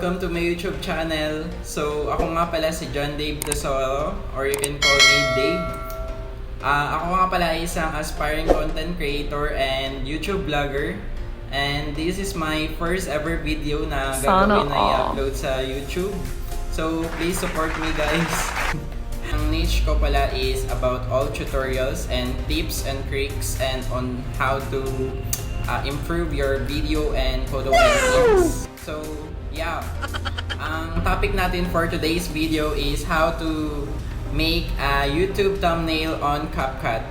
welcome to my YouTube channel. So, ako nga pala si John Dave Tesoro, or you can call me Dave. Ako nga pala ay isang aspiring content creator and YouTube vlogger. And this is my first ever video na gagawin na i-upload sa YouTube. So, please support me guys. Ang niche ko pala is about all tutorials and tips and tricks and on how to improve your video and photo editings. So, yeah. Ang topic natin for today's video is how to make a YouTube thumbnail on CapCut.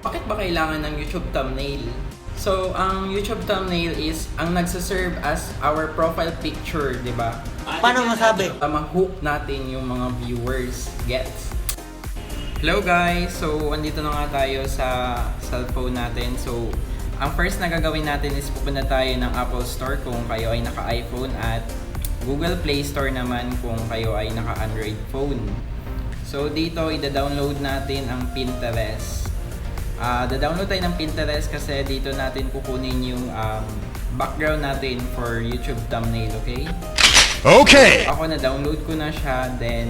Bakit ba kailangan ng YouTube thumbnail? So, ang YouTube thumbnail is ang nagsaserve as our profile picture, di ba? Paano masabi? Ma-hook natin yung mga viewers. Gets? Hello guys! So, andito na nga tayo sa cellphone natin. So, ang first na gagawin natin is pupunta tayo ng Apple Store kung kayo ay naka-iPhone at Google Play Store naman kung kayo ay naka-Android phone. So, dito ida-download natin ang Pinterest. Da-download tayo ng Pinterest kasi dito natin kukunin yung background natin for YouTube thumbnail, okay? Okay! So, ako na-download ko na siya, then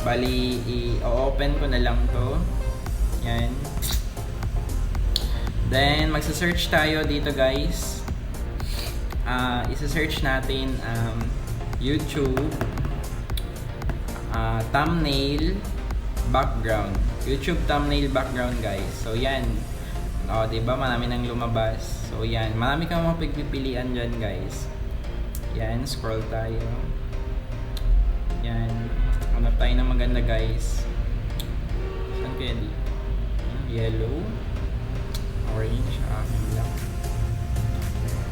bali i-open ko na lang to. Yan. Then magsa-search tayo dito guys. Isa-search natin YouTube thumbnail background. YouTube thumbnail background guys. So yan. O, diba marami nang lumabas. So yan, marami kang mapagpipilian dyan guys. Yan, scroll tayo. Yan. Hanap tayo ng maganda guys. Saan kaya dito? Yellow. Orange. Lang.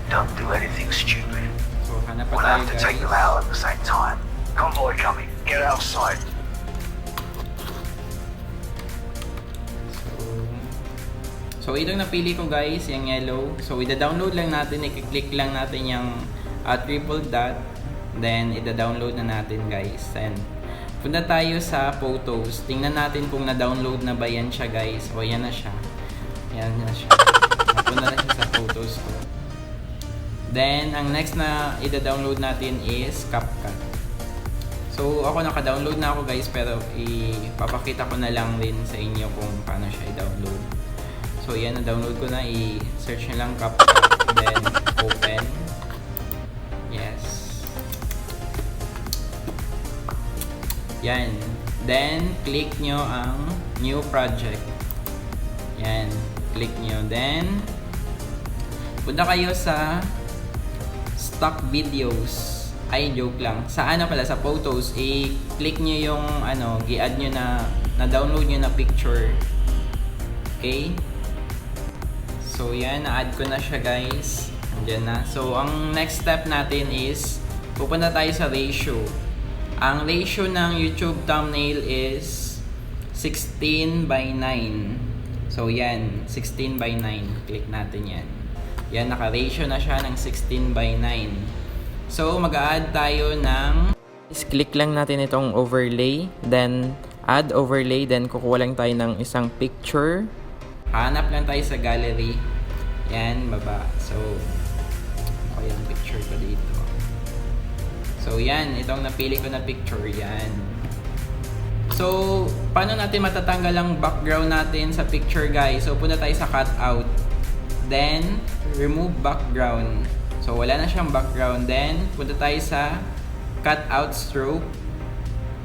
Don't do anything stupid. So, hanap pa We'll tayo have to guys. take them out at the same time. Convoy coming. Get outside. So, itong napili ko guys, yung yellow. So, ida-download lang natin, i-click lang natin yung triple dot. Then, ida-download na natin guys. And, punta tayo sa photos. Tingnan natin kung na-download na ba yan siya guys. O, yan na siya. Yan na siya. Napunta na siya sa photos ko. Then, ang next na ida-download natin is CapCut. So, ako naka-download na ako guys, pero ipapakita ko na lang din sa inyo kung paano siya i-download. So, yan, na-download ko na. I-search nyo lang CapCut. Then, open. Yes. Yan. Then, click nyo ang new project. Yan. Click nyo. Then, punta kayo sa stock videos. Ay, joke lang. Sa ano pala, sa photos, i-click nyo yung i-add nyo na-download nyo na picture. Okay? So, yan. Na-add ko na siya, guys. Andiyan na. So, ang next step natin is pupunta tayo sa ratio. Ang ratio ng YouTube thumbnail is 16:9. So, yan. 16:9. Click natin yan. Yan, naka-ratio na siya ng 16:9. So, mag-a-add tayo ng... Click lang natin itong overlay. Then, add overlay. Then, kukuha lang tayo ng isang picture. Hanap lang tayo sa gallery. Yan, baba. So, okay yung picture ko dito. So, yan. Itong napili ko na picture. Yan. So, paano natin matatanggal ang background natin sa picture, guys? So, punta tayo sa cutout. Then, remove background. So, wala na siyang background. Then, punta tayo sa cutout stroke.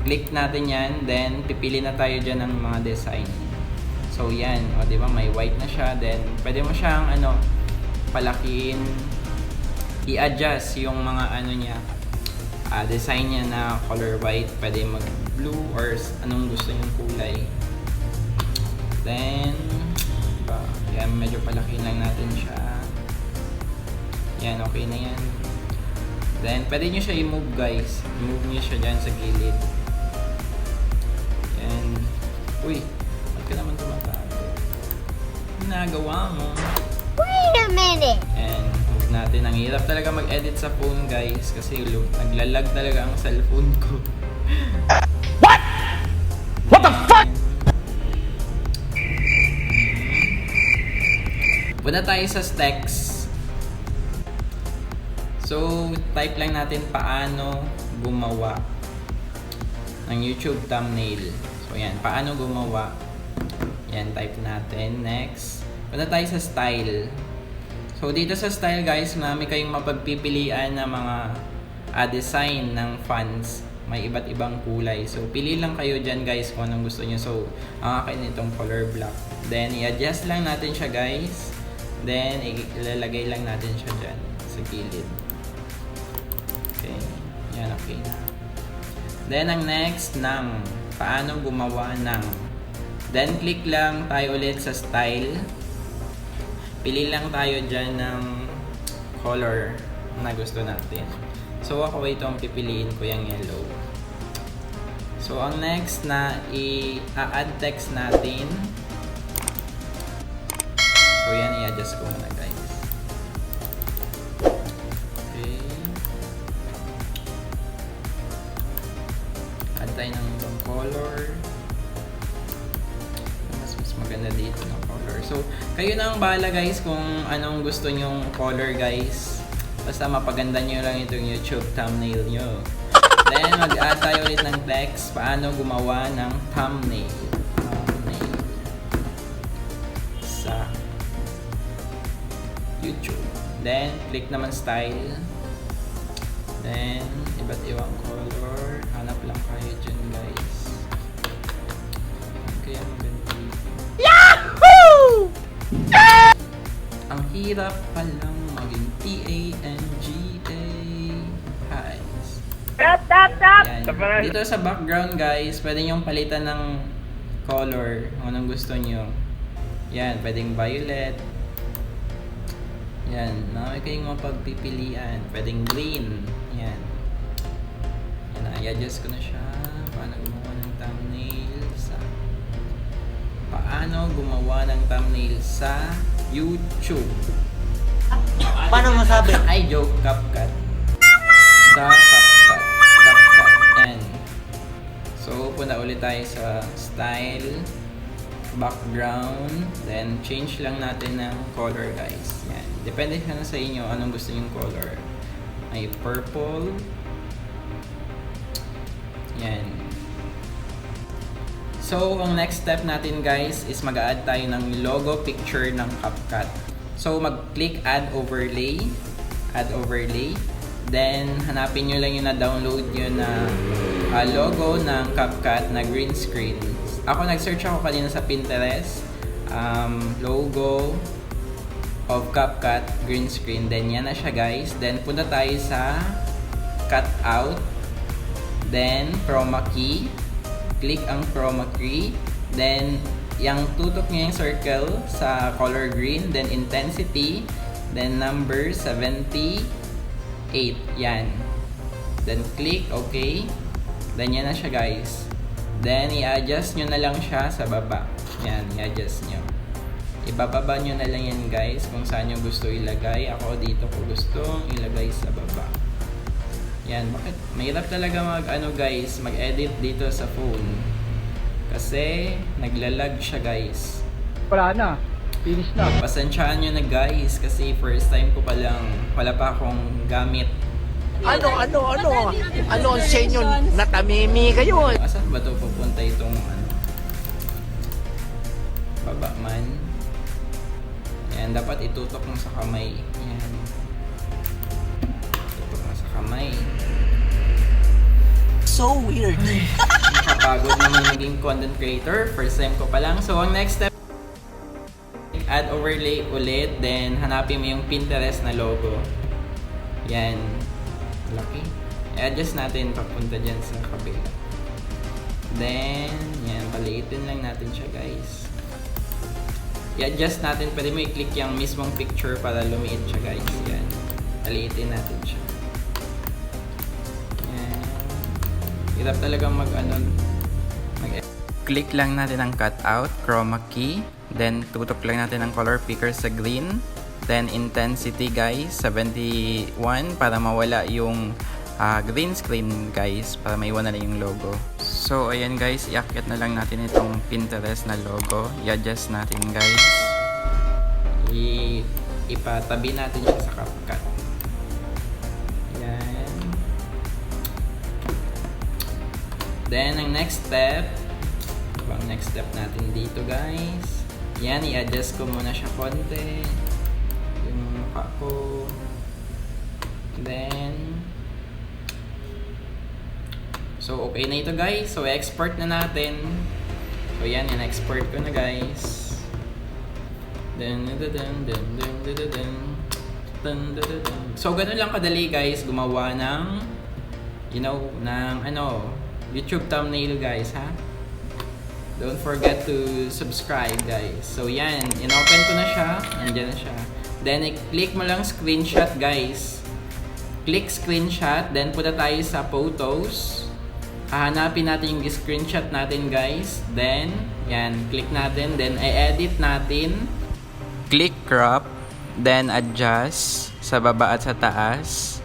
Click natin yan. Then, pipili na tayo dyan ng mga design. So, yan. O, diba? May white na siya. Then, pwede mo siyang, palakiin. I-adjust yung mga, niya. Design niya na color white. Pwede mag-blue or anong gusto yung kulay. Then, diba? Yan, medyo palakiin lang natin siya. Yan, okay na yan. Then, pwede nyo siya i-move, guys. I-move nyo siya dyan sa gilid. Yan. Uy! Ba't ka naman tumatago? Nagawa mo. Wait a minute! And move natin. Ang hirap talaga mag-edit sa phone guys kasi naglalag talaga ang cellphone ko. What? What the fuck? Punta tayo sa text. So, type lang natin paano gumawa ng YouTube thumbnail. So, yan. Paano gumawa. Yan, type natin. Next. Punta tayo sa style. So, dito sa style guys, marami kayong mapagpipilian na mga design ng fonts. May iba't ibang kulay. So, pili lang kayo dyan guys kung anong gusto nyo. So, ang akin itong color black. Then, i-adjust lang natin siya guys. Then, ilalagay lang natin siya dyan sa gilid. Okay. Yan, okay na. Then, ang next ng paano gumawa ng. Then, click lang tayo ulit sa style. Pili lang tayo dyan ng color na gusto natin. So, ako itong pipiliin ko yung yellow. So, ang next na i-add text natin. So, yan, i-adjust ko muna guys. Okay. Add tayo ng ibang color. Mas maganda dito ng color. So, kayo na ang bahala guys kung anong gusto nyong color guys. Basta mapaganda nyo lang itong YouTube thumbnail nyo. Then, mag-add tayo ulit ng text. Paano gumawa ng thumbnail. Thumbnail. Sa YouTube. Then, click naman style. Then, iba't ibang color. Hanap lang kayo dyan guys. Kaya maganda dito. Yahoo! Ang hirap palang maging T-A-N-G-A. Highs. Yan. Dito sa background guys, pwede nyong palitan ng color kung anong gusto nyo. Yan, pwedeng violet. Yan, marami kayong mapagpipilian. Pwedeng green. Yan. Yan, i-adjust ko na siya. Paano gumawa ng thumbnail sa YouTube. Paano masabi? Ay, joke. CapCut. Sa CapCut. CapCut. Yan. So, punta ulit tayo sa style, background, then change lang natin ng color guys. Yan. Depende na sa inyo anong gusto yung color. May purple. Yan. So, ang next step natin guys is mag-add tayo ng logo picture ng CapCut. So, mag-click add overlay. Add overlay. Then, hanapin nyo lang yung na-download nyo na logo ng CapCut na green screen. Ako, nag-search ako kanina sa Pinterest. Logo of CapCut green screen. Then, yan na siya guys. Then, punta tayo sa cutout. Then, chroma key. Click ang chroma key. Then, yung tutok nyo yung circle sa color green. Then, intensity. Then, number 78. Yan. Then, click OK. Then, yan na siya guys. Then, i-adjust nyo na lang siya sa baba. Yan, i-adjust nyo. Ibababa nyo na lang yan guys kung saan nyo gusto ilagay. Ako dito ko gustong ilagay sa baba. Yan, bakit? Mahirap talaga mag-edit dito sa phone. Kasi, naglalag siya guys. Wala na. Finish na. Pasensyahan nyo na guys kasi first time ko pa lang. Wala pa akong gamit. Ano ang sa inyo? Natamimi kayo. Asan ba ito pupunta itong baba man? Yan, dapat itutok mo sa kamay. Yan. Tutok mo sa kamay. So weird. Nakapagod naman maging content creator. First time ko pa lang. So, ang next step, add overlay ulit. Then, hanapin mo yung Pinterest na logo. Yan. Laki. I-adjust natin papunta dyan sa kabila. Then, yan. Paliitin lang natin siya, guys. I-adjust natin. Pwede mo i-click yung mismong picture para lumiit siya, guys. Yan. Paliitin natin siya. Yan. Hirap talagang click lang natin ang cutout, chroma key. Then, tutok lang natin ang color picker sa green. Then, intensity guys, 71 para mawala yung green screen guys, para maiwan na lang yung logo. So, ayan guys, iakyat na lang natin itong Pinterest na logo. I-adjust natin guys. Ipatabi natin siya sa CapCut. Then, ang next step, ang next step natin dito guys, yan, i-adjust ko muna siya konti. Yung mukha ko. Then, so okay na ito guys. So, export na natin. So, yan, in-export ko na guys. Then, so, ganun lang kadali guys, gumawa ng, you know, ng YouTube thumbnail guys, ha? Don't forget to subscribe guys. So, yan, in-open ko na siya. Nandiyan na siya. Then, i-click mo lang screenshot guys. Click screenshot, then punta tayo sa photos. Hahanapin natin yung screenshot natin guys. Then, yan, click natin. Then, i-edit natin. Click crop. Then, adjust sa baba at sa taas.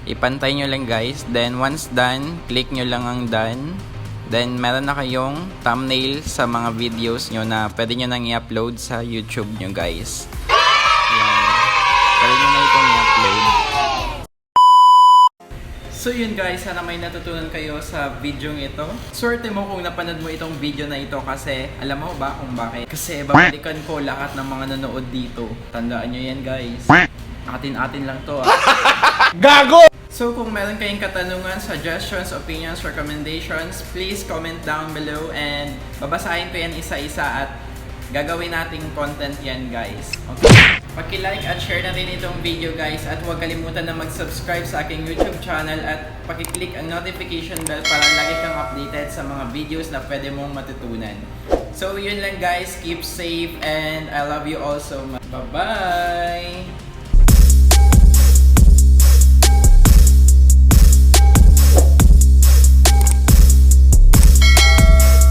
Ipantay nyo lang guys. Then, once done, click nyo lang ang done. Then, meron na kayong thumbnail sa mga videos nyo na pwede nyo nang i-upload sa YouTube nyo guys. Yan. Pwede nyo na itong i-upload. So yun guys, sana may natutunan kayo sa video ito. Swerte mo kung napanood mo itong video na ito kasi alam mo ba kung bakit? Kasi babalikan ko lahat ng mga nanood dito. Tandaan nyo yan guys. Atin-atin lang to Gago! So kung meron kayong katanungan, suggestions, opinions, recommendations, please comment down below and babasahin ko yan isa-isa at gagawin nating content yan guys. Okay? Paki-like at share na rin itong video guys at huwag kalimutan na mag-subscribe sa aking YouTube channel at paki-click ang notification bell para lagi kang updated sa mga videos na pwede mong matutunan. So yun lang guys, keep safe and I love you all so much. Bye-bye!